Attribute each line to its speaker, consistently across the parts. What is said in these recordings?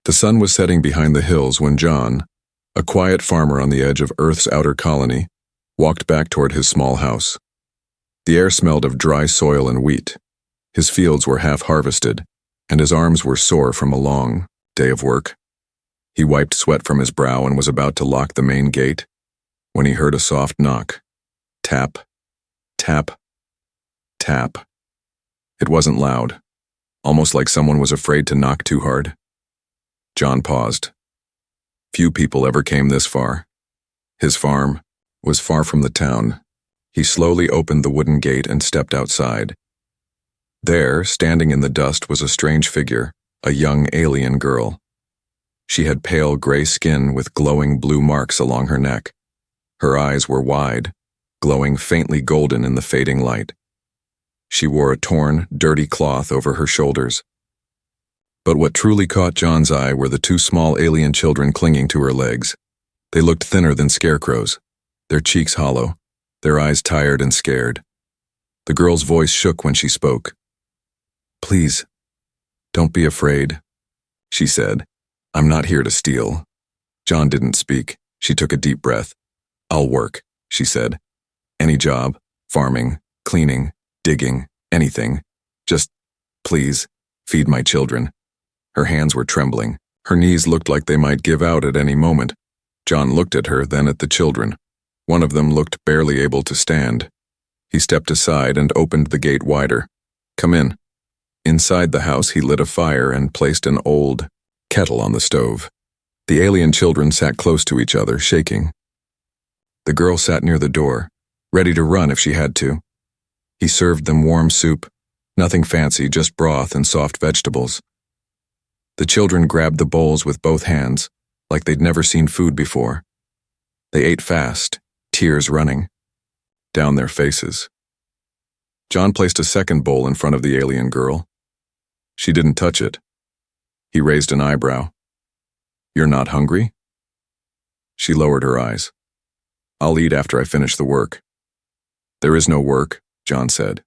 Speaker 1: The sun was setting behind the hills when John, a quiet farmer on the edge of Earth's outer colony, walked back toward his small house. The air smelled of dry soil and wheat. His fields were half harvested, and his arms were sore from a long day of work. He wiped sweat from his brow and was about to lock the main gate when he heard a soft knock. Tap, tap, tap. It wasn't loud, almost like someone was afraid to knock too hard. John paused. Few people ever came this far. His farm was far from the town. He slowly opened the wooden gate and stepped outside. There, standing in the dust, was a strange figure, a young alien girl. She had pale gray skin with glowing blue marks along her neck. Her eyes were wide, glowing faintly golden in the fading light. She wore a torn, dirty cloth over her shoulders. But what truly caught John's eye were the two small alien children clinging to her legs. They looked thinner than scarecrows, their cheeks hollow, their eyes tired and scared. The girl's voice shook when she spoke. "Please, don't be afraid," she said. "I'm not here to steal." John didn't speak. She took a deep breath. "I'll work," she said. "Any job, farming, cleaning, digging, anything. Just, please, feed my children." Her hands were trembling. Her knees looked like they might give out at any moment. John looked at her, then at the children. One of them looked barely able to stand. He stepped aside and opened the gate wider. "Come in." Inside the house, he lit a fire and placed an old kettle on the stove. The alien children sat close to each other, shaking. The girl sat near the door, ready to run if she had to. He served them warm soup, nothing fancy, just broth and soft vegetables. The children grabbed the bowls with both hands, like they'd never seen food before. They ate fast, tears running down their faces. John placed a second bowl in front of the alien girl. She didn't touch it. He raised an eyebrow. "You're not hungry?" She lowered her eyes. "I'll eat after I finish the work." "There is no work," John said.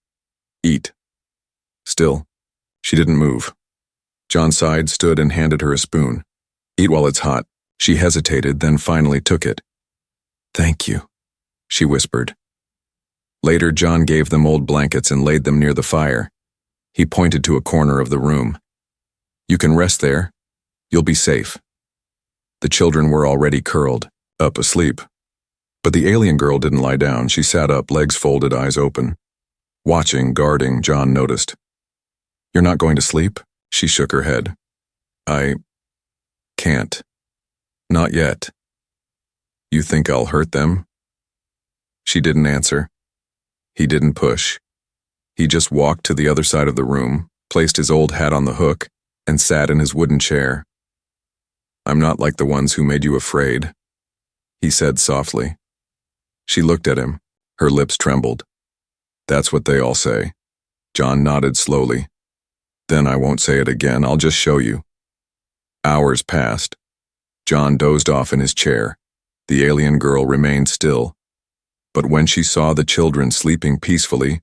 Speaker 1: "Eat." Still, she didn't move. John sighed, stood, and handed her a spoon. "Eat while it's hot." She hesitated, then finally took it. "Thank you," she whispered. Later, John gave them old blankets and laid them near the fire. He pointed to a corner of the room. "You can rest there. You'll be safe." The children were already curled, up asleep. But the alien girl didn't lie down. She sat up, legs folded, eyes open. Watching, guarding, John noticed. "You're not going to sleep?" She shook her head. "I can't. Not yet." "You think I'll hurt them?" She didn't answer. He didn't push. He just walked to the other side of the room, placed his old hat on the hook, and sat in his wooden chair. "I'm not like the ones who made you afraid," he said softly. She looked at him. Her lips trembled. "That's what they all say." John nodded slowly. "Then I won't say it again. I'll just show you." Hours passed. John dozed off in his chair. The alien girl remained still. But when she saw the children sleeping peacefully,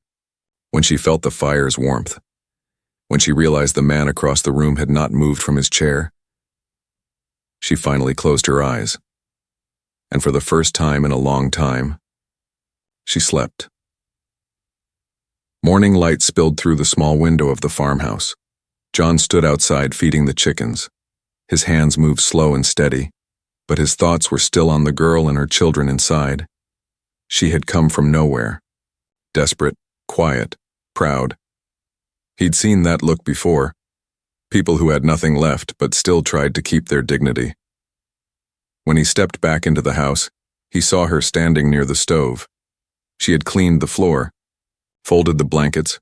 Speaker 1: when she felt the fire's warmth, when she realized the man across the room had not moved from his chair, she finally closed her eyes. And for the first time in a long time, she slept. Morning light spilled through the small window of the farmhouse. John stood outside feeding the chickens. His hands moved slow and steady, but his thoughts were still on the girl and her children inside. She had come from nowhere. Desperate, quiet, proud. He'd seen that look before. People who had nothing left but still tried to keep their dignity. When he stepped back into the house, he saw her standing near the stove. She had cleaned the floor, folded the blankets,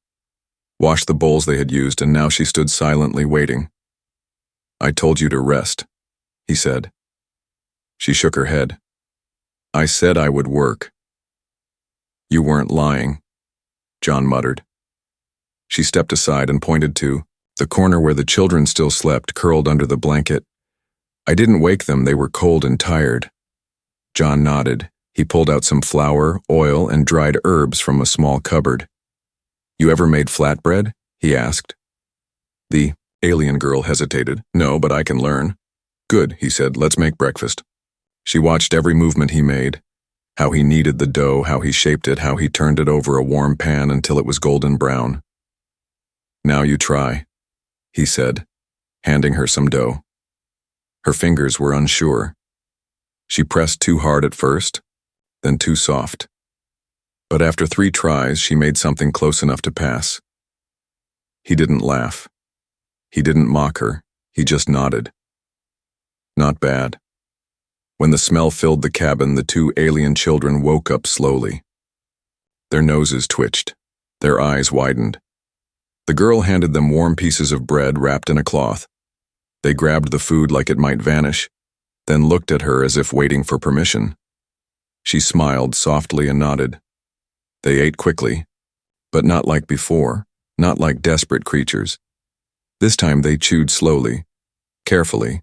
Speaker 1: washed the bowls they had used, and now she stood silently waiting. "I told you to rest," he said. She shook her head. "I said I would work." "You weren't lying," John muttered. She stepped aside and pointed to the corner where the children still slept, curled under the blanket. "I didn't wake them. They were cold and tired." John nodded. He pulled out some flour, oil, and dried herbs from a small cupboard. "You ever made flatbread?" he asked. The alien girl hesitated. "No, but I can learn." Good, he said, let's make breakfast. She watched every movement he made, how he kneaded the dough, how he shaped it, how he turned it over a warm pan until it was golden brown. Now you try, he said, handing her some dough. Her fingers were unsure. She pressed too hard at first, then too soft. But after 3 tries, she made something close enough to pass. He didn't laugh. He didn't mock her. He just nodded. Not bad. When the smell filled the cabin, the 2 alien children woke up slowly. Their noses twitched. Their eyes widened. The girl handed them warm pieces of bread wrapped in a cloth. They grabbed the food like it might vanish, then looked at her as if waiting for permission. She smiled softly and nodded. They ate quickly, but not like before, not like desperate creatures. This time they chewed slowly, carefully.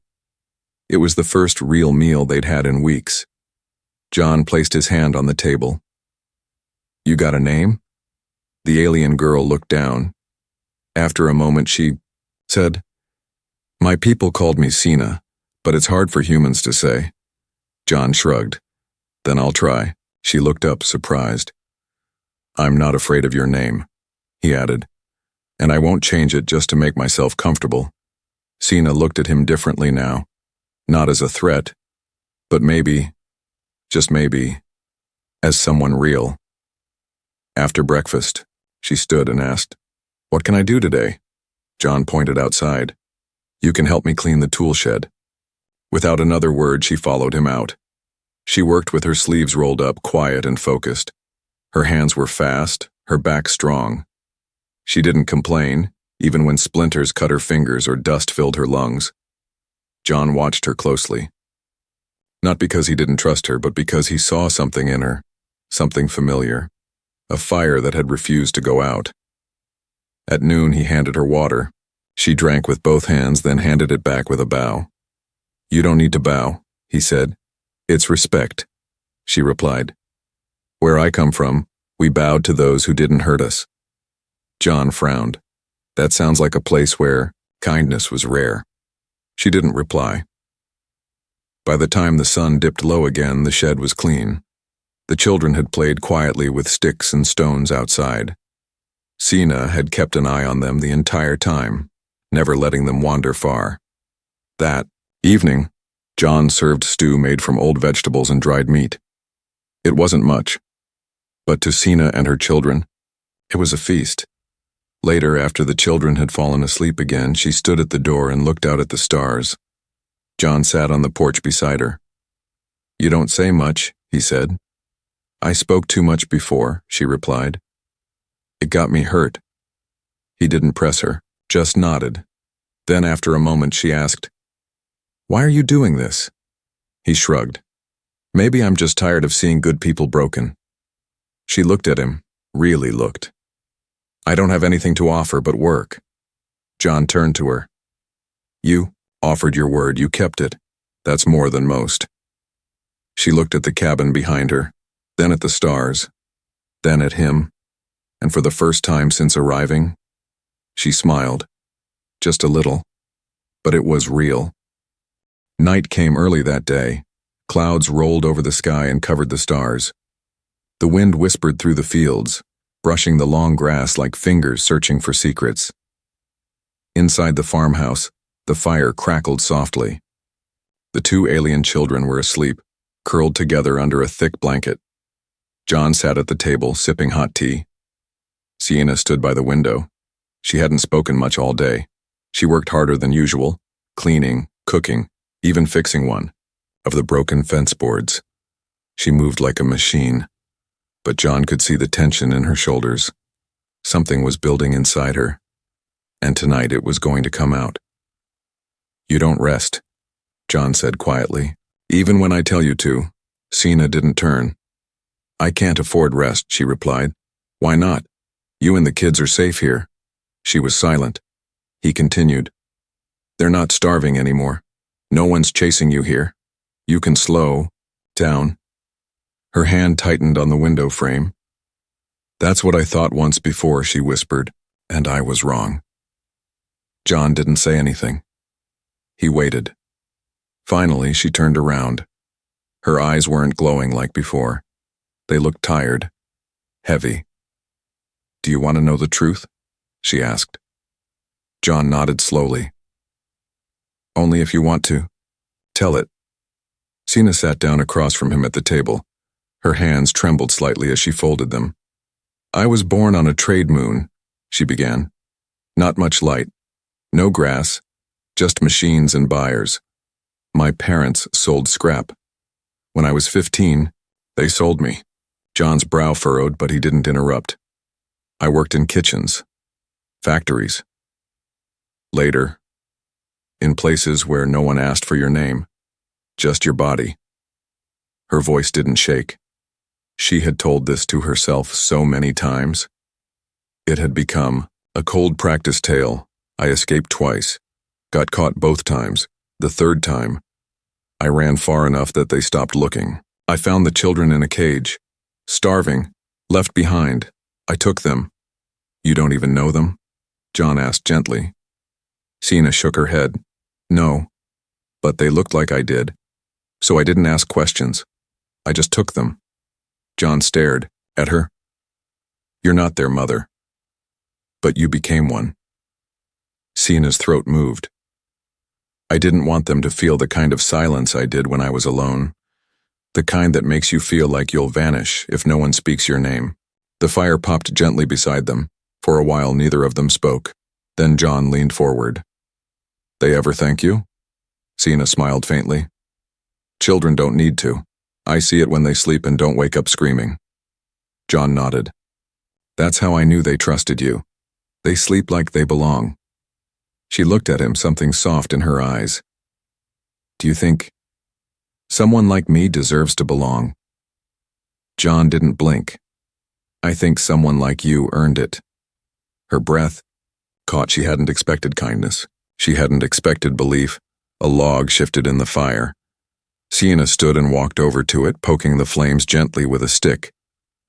Speaker 1: It was the first real meal they'd had in weeks. John placed his hand on the table. You got a name? The alien girl looked down. After a moment she said, My people called me Sina, but it's hard for humans to say. John shrugged. Then I'll try. She looked up, surprised. I'm not afraid of your name, he added, and I won't change it just to make myself comfortable. Sina looked at him differently now. Not as a threat, but maybe, just maybe, as someone real. After breakfast, she stood and asked, What can I do today? John pointed outside. You can help me clean the tool shed. Without another word, she followed him out. She worked with her sleeves rolled up, quiet and focused. Her hands were fast, her back strong. She didn't complain, even when splinters cut her fingers or dust filled her lungs. John watched her closely. Not because he didn't trust her, but because he saw something in her, something familiar, a fire that had refused to go out. At noon, he handed her water. She drank with both hands, then handed it back with a bow. You don't need to bow, he said. It's respect, she replied. Where I come from, we bowed to those who didn't hurt us. John frowned. That sounds like a place where kindness was rare. She didn't reply. By the time the sun dipped low again, the shed was clean. The children had played quietly with sticks and stones outside. Sina had kept an eye on them the entire time, never letting them wander far. That evening, John served stew made from old vegetables and dried meat. It wasn't much, but to Sina and her children, it was a feast. Later, after the children had fallen asleep again, she stood at the door and looked out at the stars. John sat on the porch beside her. You don't say much, he said. I spoke too much before, she replied. It got me hurt. He didn't press her, just nodded. Then after a moment she asked, Why are you doing this? He shrugged. Maybe I'm just tired of seeing good people broken. She looked at him, really looked. I don't have anything to offer but work. John turned to her. You offered your word, you kept it. That's more than most. She looked at the cabin behind her, then at the stars, then at him, and for the first time since arriving, she smiled. Just a little, but it was real. Night came early that day. Clouds rolled over the sky and covered the stars. The wind whispered through the fields, brushing the long grass like fingers searching for secrets. Inside the farmhouse, the fire crackled softly. The 2 alien children were asleep, curled together under a thick blanket. John sat at the table, sipping hot tea. Sienna stood by the window. She hadn't spoken much all day. She worked harder than usual, cleaning, cooking, even fixing one of the broken fence boards. She moved like a machine, but John could see the tension in her shoulders. Something was building inside her, and tonight it was going to come out. You don't rest, John said quietly. Even when I tell you to. Sina didn't turn. I can't afford rest, she replied. Why not? You and the kids are safe here. She was silent. He continued. They're not starving anymore. No one's chasing you here. You can slow down. Her hand tightened on the window frame. That's what I thought once before, she whispered, and I was wrong. John didn't say anything. He waited. Finally, she turned around. Her eyes weren't glowing like before. They looked tired, heavy. "Do you want to know the truth?" she asked. John nodded slowly. "Only if you want to. Tell it." Sina sat down across from him at the table. Her hands trembled slightly as she folded them. "I was born on a trade moon," she began. "Not much light. No grass. Just machines and buyers. My parents sold scrap. When I was 15, they sold me." John's brow furrowed, but he didn't interrupt. "I worked in kitchens, factories. Later, in places where no one asked for your name, just your body." Her voice didn't shake. She had told this to herself so many times. It had become a cold practice tale. "I escaped twice, got caught both times. The third time, I ran far enough that they stopped looking. I found the children in a cage, starving, left behind. I took them." "You don't even know them?" John asked gently. Sina shook her head. "No, but they looked like I did. So I didn't ask questions. I just took them." John stared at her. "You're not their mother. But you became one." Sina's throat moved. "I didn't want them to feel the kind of silence I did when I was alone. The kind that makes you feel like you'll vanish if no one speaks your name." The fire popped gently beside them. For a while, neither of them spoke. Then John leaned forward. "They ever thank you?" Sina smiled faintly. "Children don't need to. I see it when they sleep and don't wake up screaming." John nodded. "That's how I knew they trusted you. They sleep like they belong." She looked at him, something soft in her eyes. "Do you think someone like me deserves to belong?" John didn't blink. "I think someone like you earned it." Her breath caught. She hadn't expected kindness. She hadn't expected belief. A log shifted in the fire. Sina stood and walked over to it, poking the flames gently with a stick.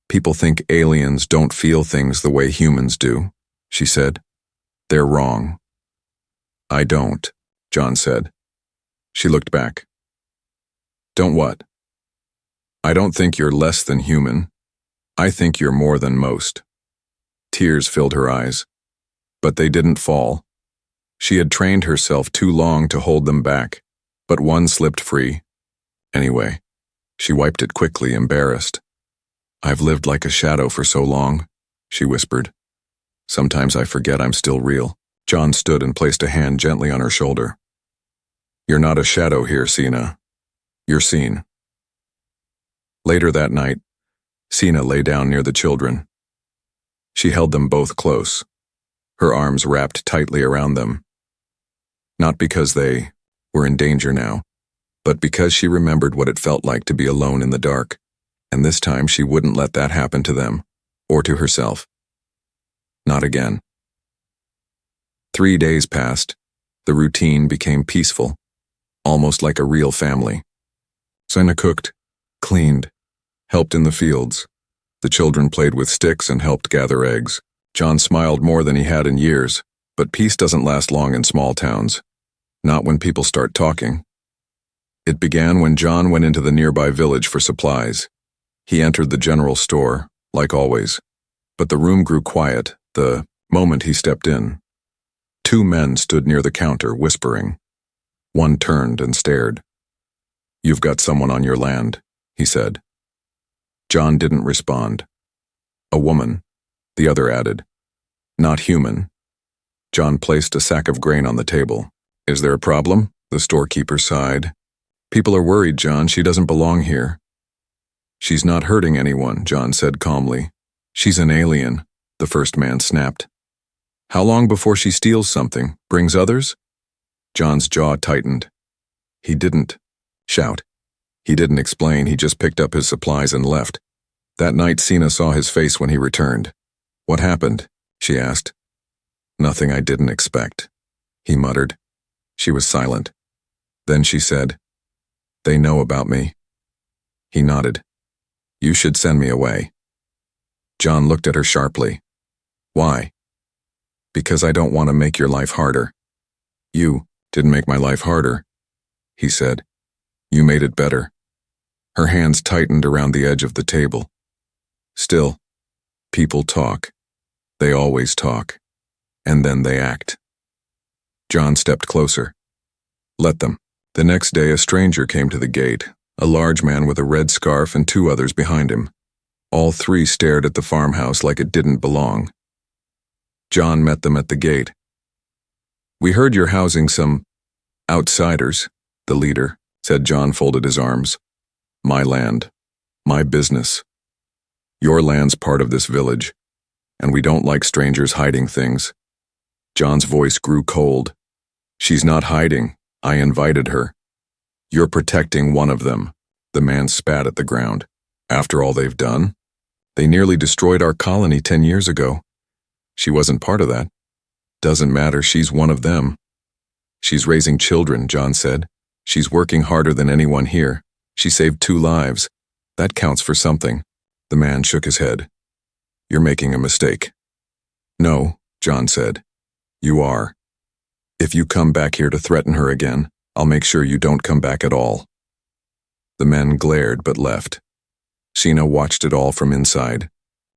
Speaker 1: "People think aliens don't feel things the way humans do," she said. "They're wrong." "I don't," John said. She looked back. "Don't what?" "I don't think you're less than human. I think you're more than most." Tears filled her eyes. But they didn't fall. She had trained herself too long to hold them back, but one slipped free. Anyway, she wiped it quickly, embarrassed. "I've lived like a shadow for so long," she whispered. "Sometimes I forget I'm still real." John stood and placed a hand gently on her shoulder. "You're not a shadow here, Sina. You're seen." Later that night, Sina lay down near the children. She held them both close, her arms wrapped tightly around them. Not because they were in danger now, but because she remembered what it felt like to be alone in the dark, and this time she wouldn't let that happen to them, or to herself. Not again. 3 days passed. The routine became peaceful, almost like a real family. Sina cooked, cleaned, helped in the fields. The children played with sticks and helped gather eggs. John smiled more than he had in years, but peace doesn't last long in small towns. Not when people start talking. It began when John went into the nearby village for supplies. He entered the general store, like always. But the room grew quiet the moment he stepped in. 2 men stood near the counter, whispering. One turned and stared. "You've got someone on your land," he said. John didn't respond. "A woman," the other added. "Not human." John placed a sack of grain on the table. "Is there a problem?" The storekeeper sighed. "People are worried, John. She doesn't belong here." "She's not hurting anyone," John said calmly. "She's an alien," the first man snapped. "How long before she steals something? Brings others?" John's jaw tightened. He didn't shout. He didn't explain. He just picked up his supplies and left. That night, Sina saw his face when he returned. "What happened?" she asked. "Nothing I didn't expect," he muttered. She was silent. Then she said, "They know about me." He nodded. "You should send me away." John looked at her sharply. "Why?" "Because I don't want to make your life harder." "You didn't make my life harder," he said. You made it better. Her hands tightened around the edge of the table. Still, people talk. They always talk. And then they act. John stepped closer. Let them. The next day, a stranger came to the gate, a large man with a red scarf and 2 others behind him. All 3 stared at the farmhouse like it didn't belong. John met them at the gate. We heard you're housing some outsiders, the leader said. John folded his arms. My land. My business. Your land's part of this village, and we don't like strangers hiding things. John's voice grew cold. She's not hiding. I invited her. You're protecting one of them. The man spat at the ground. After all they've done? They nearly destroyed our colony 10 years ago. She wasn't part of that. Doesn't matter, she's one of them. She's raising children, John said. She's working harder than anyone here. She saved 2 lives. That counts for something. The man shook his head. You're making a mistake. No, John said. You are. If you come back here to threaten her again, I'll make sure you don't come back at all. The men glared but left. Sheena watched it all from inside,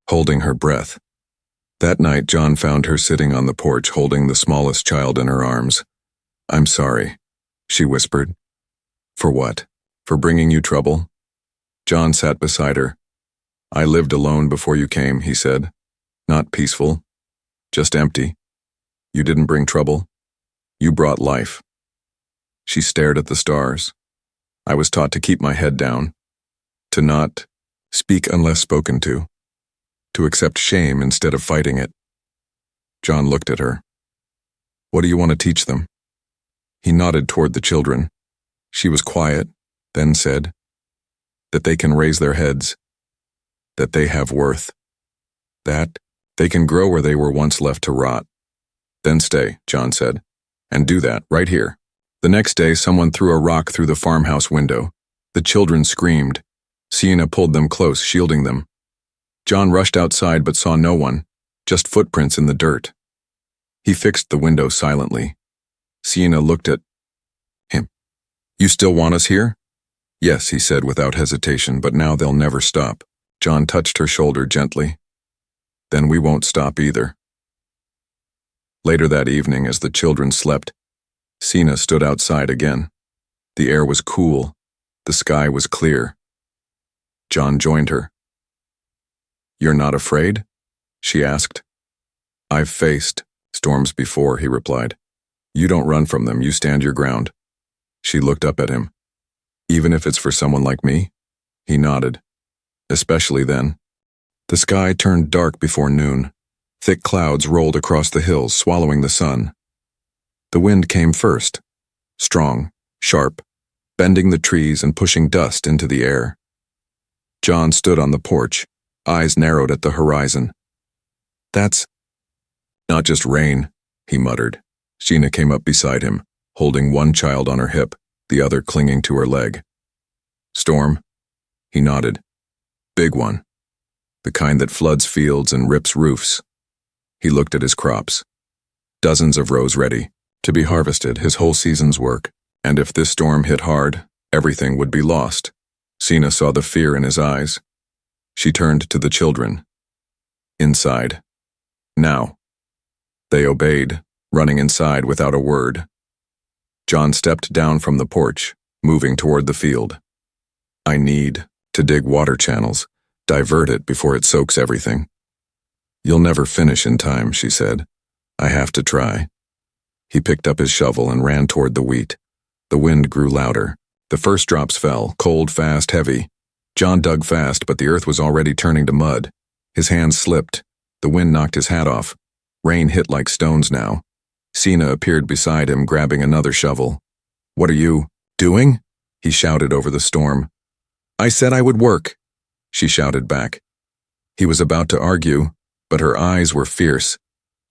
Speaker 1: holding her breath. That night, John found her sitting on the porch holding the smallest child in her arms. I'm sorry, she whispered. For what? For bringing you trouble? John sat beside her. I lived alone before you came, he said. Not peaceful, just empty. You didn't bring trouble. You brought life. She stared at the stars. I was taught to keep my head down, to not speak unless spoken to accept shame instead of fighting it. John looked at her. What do you want to teach them? He nodded toward the children. She was quiet, then said, that they can raise their heads, that they have worth, that they can grow where they were once left to rot. Then stay, John said, and do that right here. The next day, someone threw a rock through the farmhouse window. The children screamed. Sienna pulled them close, shielding them. John rushed outside but saw no one, just footprints in the dirt. He fixed the window silently. Sienna looked at him. You still want us here? Yes, he said without hesitation, but now they'll never stop. John touched her shoulder gently. Then we won't stop either. Later that evening, as the children slept, Sienna stood outside again. The air was cool. The sky was clear. John joined her. You're not afraid? She asked. I've faced storms before, he replied. You don't run from them, you stand your ground. She looked up at him. Even if it's for someone like me? He nodded. Especially then. The sky turned dark before noon. Thick clouds rolled across the hills, swallowing the sun. The wind came first, strong, sharp, bending the trees and pushing dust into the air. John stood on the porch, eyes narrowed at the horizon. That's not just rain, he muttered. Sheena came up beside him, holding one child on her hip, the other clinging to her leg. Storm? He nodded. Big one. The kind that floods fields and rips roofs. He looked at his crops. Dozens of rows ready, to be harvested, his whole season's work. And if this storm hit hard, everything would be lost. Sienna saw the fear in his eyes. She turned to the children. Inside. Now. They obeyed, running inside without a word. John stepped down from the porch, moving toward the field. I need to dig water channels, divert it before it soaks everything. You'll never finish in time, she said. I have to try. He picked up his shovel and ran toward the wheat. The wind grew louder. The first drops fell, cold, fast, heavy. John dug fast, but the earth was already turning to mud. His hands slipped. The wind knocked his hat off. Rain hit like stones now. Sienna appeared beside him, grabbing another shovel. What are you doing? He shouted over the storm. I said I would work, she shouted back. He was about to argue, but her eyes were fierce.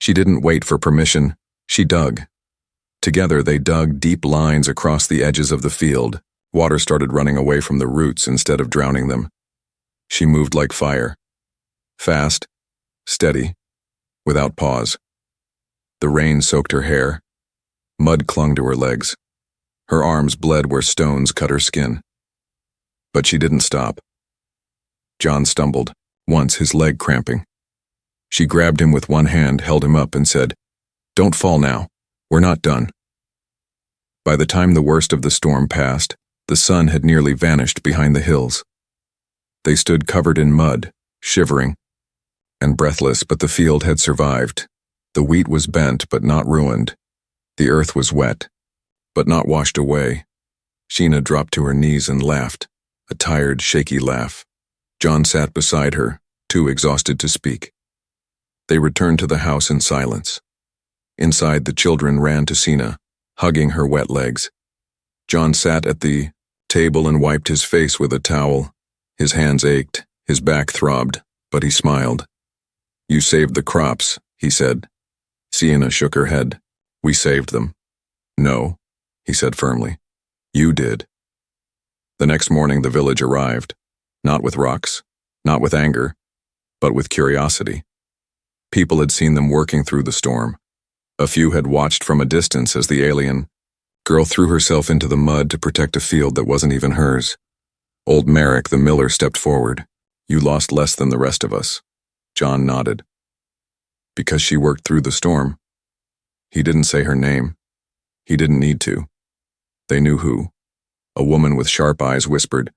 Speaker 1: She didn't wait for permission. She dug. Together they dug deep lines across the edges of the field. Water started running away from the roots instead of drowning them. She moved like fire. Fast, steady, without pause. The rain soaked her hair. Mud clung to her legs. Her arms bled where stones cut her skin. But she didn't stop. John stumbled, once his leg cramping. She grabbed him with one hand, held him up, and said, "Don't fall now. We're not done." By the time the worst of the storm passed, the sun had nearly vanished behind the hills. They stood covered in mud, shivering and breathless, but the field had survived. The wheat was bent but not ruined. The earth was wet, but not washed away. Sheena dropped to her knees and laughed, a tired, shaky laugh. John sat beside her, too exhausted to speak. They returned to the house in silence. Inside, the children ran to Sheena, hugging her wet legs. John sat at the table and wiped his face with a towel. His hands ached, his back throbbed, but he smiled. "You saved the crops," he said. Sheena shook her head. "We saved them." "No," he said firmly. "You did." The next morning the village arrived, not with rocks, not with anger, but with curiosity. People had seen them working through the storm. A few had watched from a distance as the alien girl threw herself into the mud to protect a field that wasn't even hers. Old Merrick, the miller, stepped forward. "You lost less than the rest of us." John nodded. "Because she worked through the storm." He didn't say her name. He didn't need to. They knew who. A woman with sharp eyes whispered,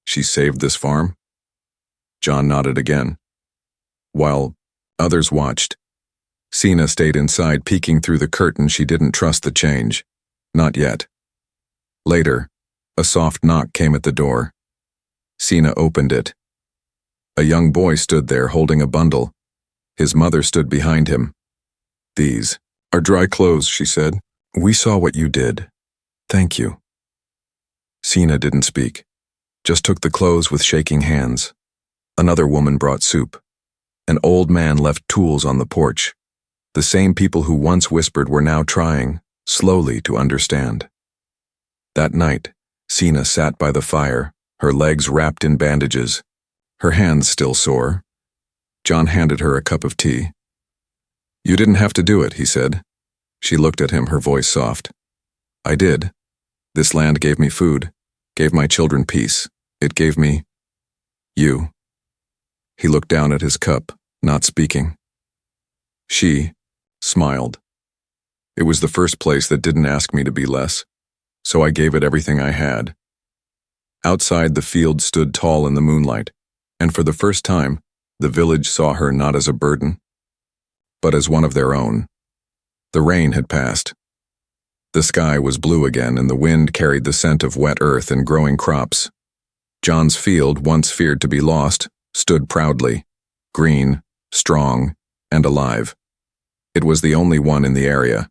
Speaker 1: "She saved this farm?" John nodded again. While others watched, Sheena stayed inside, peeking through the curtain. She didn't trust the change. Not yet. Later, a soft knock came at the door. Sheena opened it. A young boy stood there holding a bundle. His mother stood behind him. "These are dry clothes," she said. "We saw what you did. Thank you." Sheena didn't speak, just took the clothes with shaking hands. Another woman brought soup. An old man left tools on the porch. The same people who once whispered were now trying, slowly, to understand. That night, Sheena sat by the fire, her legs wrapped in bandages, her hands still sore. John handed her a cup of tea. "You didn't have to do it," he said. She looked at him, her voice soft. "I did. This land gave me food, gave my children peace. It gave me you." He looked down at his cup, not speaking. She smiled. "It was the first place that didn't ask me to be less, so I gave it everything I had." Outside, the field stood tall in the moonlight, and for the first time, the village saw her not as a burden, but as one of their own. The rain had passed. The sky was blue again, and the wind carried the scent of wet earth and growing crops. John's field, once feared to be lost, stood proudly, green, strong, and alive. It was the only one in the area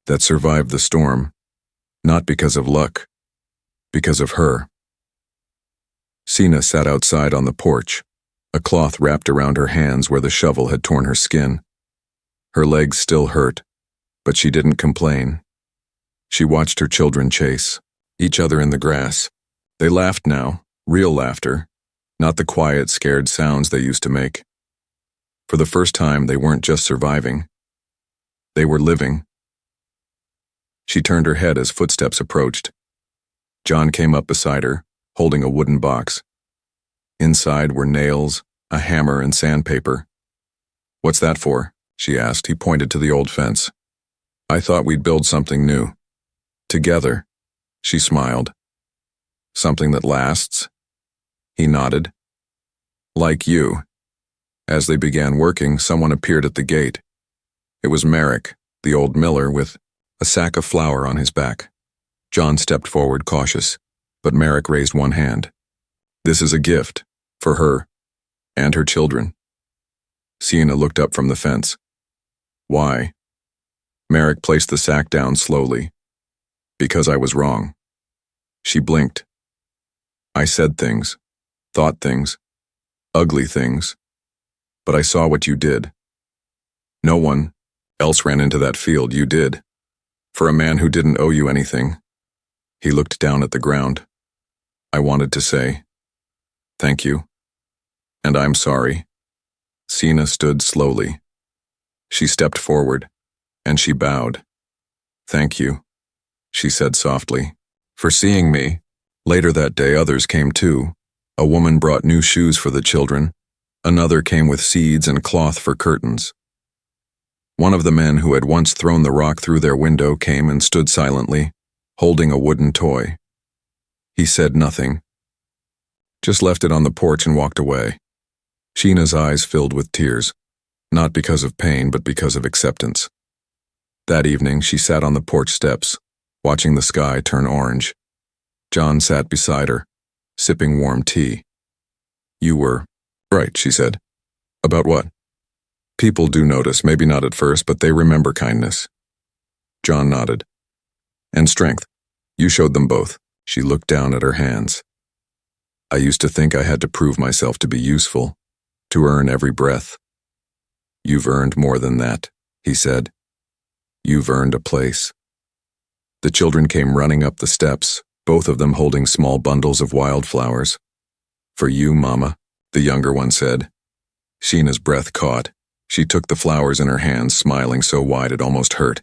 Speaker 1: that survived the storm, not because of luck, because of her. Sheena sat outside on the porch, a cloth wrapped around her hands where the shovel had torn her skin. Her legs still hurt, but she didn't complain. She watched her children chase each other in the grass. They laughed now, real laughter, not the quiet, scared sounds they used to make. For the first time, they weren't just surviving. They were living. She turned her head as footsteps approached. John came up beside her, holding a wooden box. Inside were nails, a hammer, and sandpaper. "What's that for?" she asked. He pointed to the old fence. "I thought we'd build something new. Together." She smiled. "Something that lasts?" He nodded. "Like you." As they began working, someone appeared at the gate. It was Merrick, the old miller, with a sack of flour on his back. John stepped forward, cautious, but Merrick raised one hand. "This is a gift, for her, and her children." Sheena looked up from the fence. "Why?" Merrick placed the sack down slowly. "Because I was wrong." She blinked. "I said things, thought things, ugly things, but I saw what you did. No one else ran into that field. You did. For a man who didn't owe you anything." He looked down at the ground. "I wanted to say, thank you, and I'm sorry." Sheena stood slowly. She stepped forward, and she bowed. "Thank you." she said softly, for seeing me. Later that day, others came too. A woman brought new shoes for the children. Another came with seeds and cloth for curtains. One of the men who had once thrown the rock through their window came and stood silently, holding a wooden toy. He said nothing, just left it on the porch and walked away. Sheena's eyes filled with tears, not because of pain, but because of acceptance. That evening, she sat on the porch steps, watching the sky turn orange. John sat beside her, sipping warm tea. You were right, she said. About what? People do notice, maybe not at first, but they remember kindness. John nodded. And strength. You showed them both. She looked down at her hands. I used to think I had to prove myself to be useful, to earn every breath. You've earned more than that, he said. You've earned a place. The children came running up the steps, both of them holding small bundles of wildflowers. For you, Mama, the younger one said. Sheena's breath caught. She took the flowers in her hands, smiling so wide it almost hurt.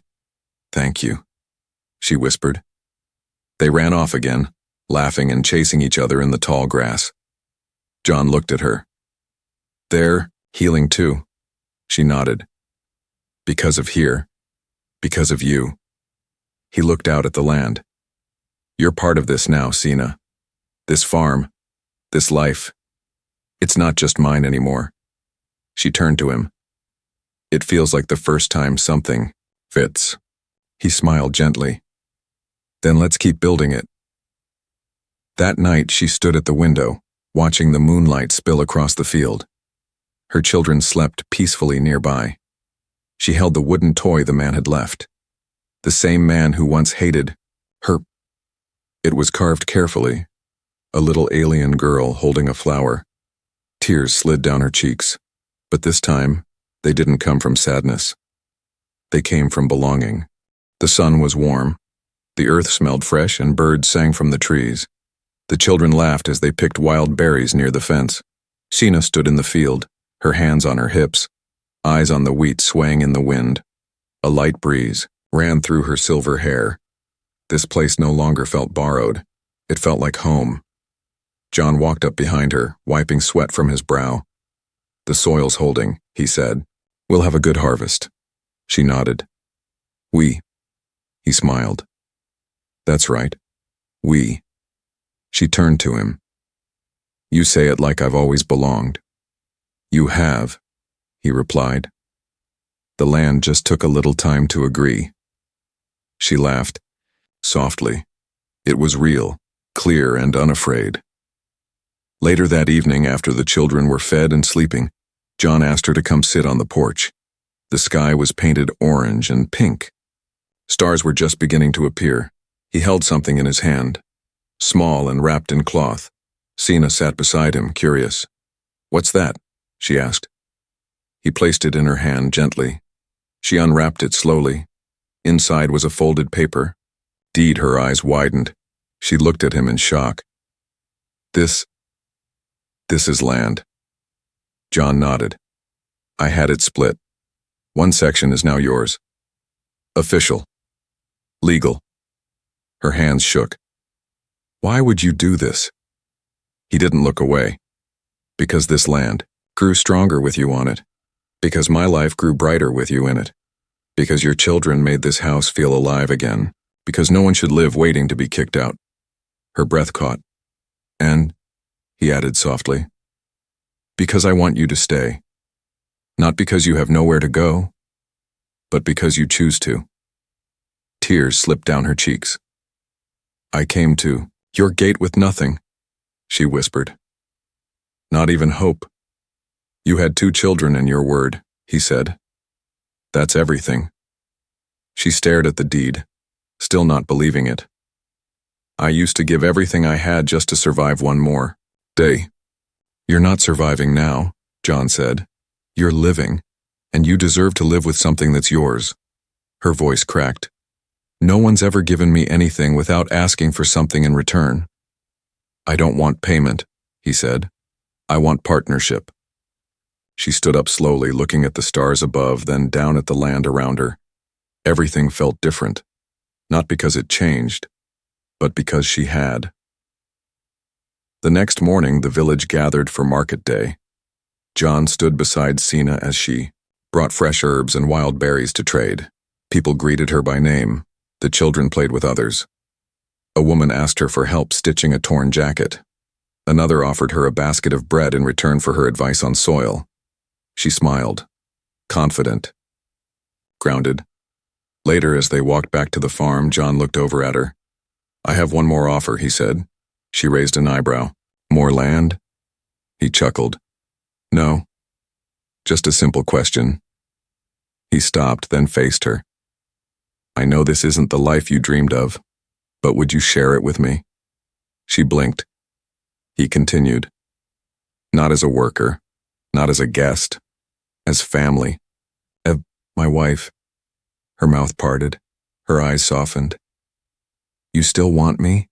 Speaker 1: Thank you, she whispered. They ran off again, laughing and chasing each other in the tall grass. John looked at her. They're healing too. She nodded. Because of here. Because of you. He looked out at the land. You're part of this now, Sina. This farm. This life. It's not just mine anymore. She turned to him. It feels like the first time something fits. He smiled gently. Then let's keep building it. That night she stood at the window, watching the moonlight spill across the field. Her children slept peacefully nearby. She held the wooden toy the man had left. The same man who once hated her. It was carved carefully, a little alien girl holding a flower. Tears slid down her cheeks, but this time, they didn't come from sadness. They came from belonging. The sun was warm. The earth smelled fresh and birds sang from the trees. The children laughed as they picked wild berries near the fence. Sheena stood in the field, her hands on her hips, eyes on the wheat swaying in the wind. A light breeze ran through her silver hair. This place no longer felt borrowed. It felt like home. John walked up behind her, wiping sweat from his brow. The soil's holding, he said. We'll have a good harvest. She nodded. We. He smiled. That's right. We. She turned to him. You say it like I've always belonged. You have, he replied. The land just took a little time to agree. She laughed, softly. It was real, clear and unafraid. Later that evening, after the children were fed and sleeping, John asked her to come sit on the porch. The sky was painted orange and pink. Stars were just beginning to appear. He held something in his hand, small and wrapped in cloth. Sina sat beside him, curious. What's that? She asked. He placed it in her hand gently. She unwrapped it slowly. Inside was a folded paper. Indeed, her eyes widened. She looked at him in shock. This is land. John nodded. I had it split. One section is now yours. Official. Legal. Her hands shook. Why would you do this? He didn't look away. Because this land grew stronger with you on it. Because my life grew brighter with you in it. Because your children made this house feel alive again. Because no one should live waiting to be kicked out. Her breath caught. And, he added softly, because I want you to stay. Not because you have nowhere to go, but because you choose to. Tears slipped down her cheeks. I came to your gate with nothing, she whispered. Not even hope. You had 2 children in your word, he said. That's everything. She stared at the deed, still not believing it. I used to give everything I had just to survive one more day. You're not surviving now, John said. You're living, and you deserve to live with something that's yours. Her voice cracked. No one's ever given me anything without asking for something in return. I don't want payment, he said. I want partnership. She stood up slowly, looking at the stars above, then down at the land around her. Everything felt different. not because it changed, but because she had. The next morning, the village gathered for market day. John stood beside Sina as she brought fresh herbs and wild berries to trade. People greeted her by name. The children played with others. A woman asked her for help stitching a torn jacket. Another offered her a basket of bread in return for her advice on soil. She smiled, confident, grounded. Later, as they walked back to the farm, John looked over at her. "I have one more offer," he said. She raised an eyebrow. "More land?" He chuckled. "No, just a simple question." He stopped, then faced her. "I know this isn't the life you dreamed of, but would you share it with me?" She blinked. He continued. "Not as a worker, not as a guest, as family. My wife." Her mouth parted, her eyes softened. "You still want me?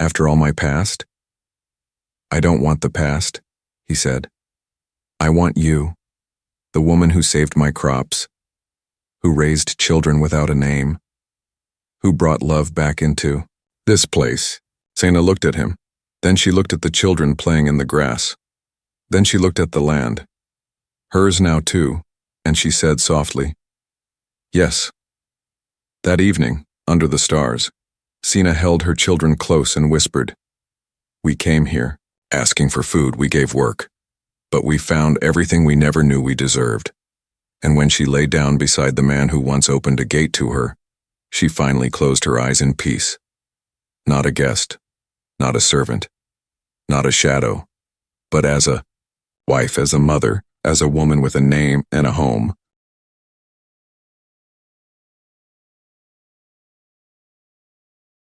Speaker 1: After all my past?" "I don't want the past," he said. "I want you, the woman who saved my crops, who raised children without a name, who brought love back into this place." Sina looked at him. Then she looked at the children playing in the grass. Then she looked at the land. Hers now too, and she said softly, "Yes." That evening, under the stars, Sina held her children close and whispered, "We came here, asking for food. We gave work, but we found everything we never knew we deserved." And when she lay down beside the man who once opened a gate to her, she finally closed her eyes in peace. Not a guest, not a servant, not a shadow, but as a wife, as a mother, as a woman with a name and a home,